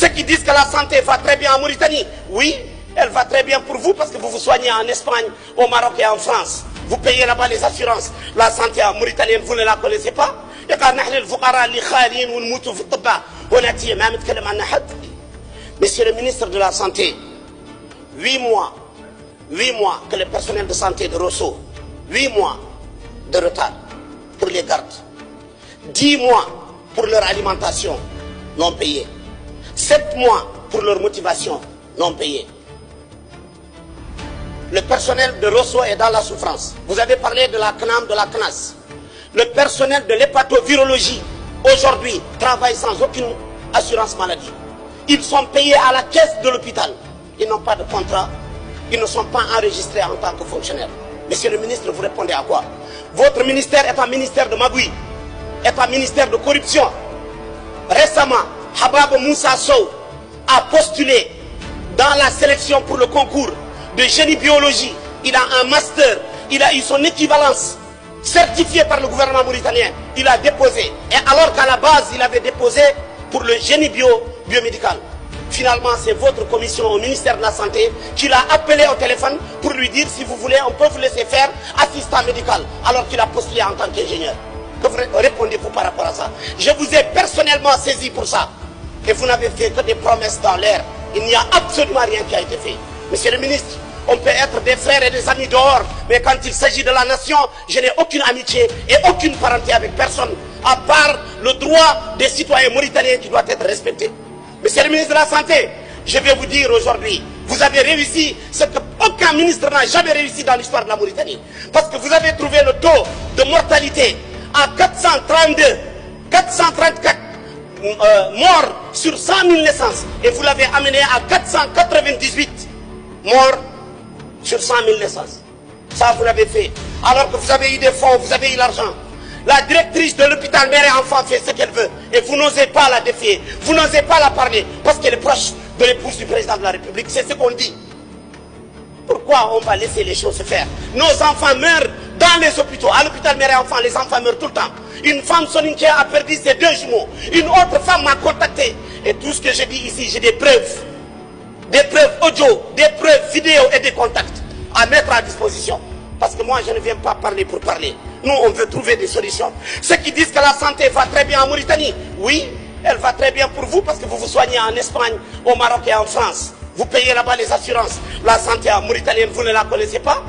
Ceux qui disent que la santé va très bien en Mauritanie, oui, elle va très bien pour vous parce que vous vous soignez en Espagne, au Maroc et en France. Vous payez là-bas les assurances. La santé en Mauritanie, vous ne la connaissez pas. Monsieur le ministre de la Santé, 8 mois que le personnel de santé de Rosso, 8 mois de retard pour les gardes, 10 mois pour leur alimentation non payée, 7 mois pour leur motivation non payée. Le personnel de Rosso est dans la souffrance. Vous avez parlé de la CNAM, de la CNAS. Le personnel de l'hépatovirologie, aujourd'hui, travaille sans aucune assurance maladie. Ils sont payés à la caisse de l'hôpital. Ils n'ont pas de contrat. Ils ne sont pas enregistrés en tant que fonctionnaires. Monsieur le ministre, vous répondez à quoi? Votre ministère est un ministère de magouille, est un ministère de corruption. Récemment, Habab Moussa Sow a postulé dans la sélection pour le concours de génie biologie. Il a un master, il a eu son équivalence certifiée par le gouvernement mauritanien. Il a déposé. Et alors qu'à la base, il avait déposé pour le génie biomédical. Finalement, c'est votre commission au ministère de la Santé qui l'a appelé au téléphone pour lui dire si vous voulez, on peut vous laisser faire assistant médical, alors qu'il a postulé en tant qu'ingénieur. Que vous répondez-vous par rapport à ça? Je vous ai personnellement saisi pour ça. Et vous n'avez fait que des promesses dans l'air. Il n'y a absolument rien qui a été fait. Monsieur le ministre, on peut être des frères et des amis dehors, mais quand il s'agit de la nation, je n'ai aucune amitié et aucune parenté avec personne, à part le droit des citoyens mauritaniens qui doit être respecté. Monsieur le ministre de la Santé, je vais vous dire aujourd'hui, vous avez réussi ce qu'aucun ministre n'a jamais réussi dans l'histoire de la Mauritanie. Parce que vous avez trouvé le taux de mortalité à 434 morts sur 100 000 naissances. Et vous l'avez amené à 498 morts sur 100 000 naissances. Ça, vous l'avez fait. Alors que vous avez eu des fonds, vous avez eu l'argent. La directrice de l'hôpital Mère et Enfant fait ce qu'elle veut. Et vous n'osez pas la défier. Vous n'osez pas la parler. Parce qu'elle est proche de l'épouse du président de la République. C'est ce qu'on dit. Pourquoi on va laisser les choses se faire? Nos enfants meurent dans les hôpitaux. À l'hôpital Mère et Enfant, les enfants meurent tout le temps. Une femme soninké a perdu ses 2 jumeaux. Une autre femme m'a contacté. Et tout ce que je dis ici, j'ai des preuves. Des preuves audio, des preuves vidéo et des contacts à mettre à disposition. Parce que moi, je ne viens pas parler pour parler. Nous, on veut trouver des solutions. Ceux qui disent que la santé va très bien en Mauritanie, oui, elle va très bien pour vous parce que vous vous soignez en Espagne, au Maroc et en France. Vous payez là-bas les assurances. La santé en Mauritanie, vous ne la connaissez pas.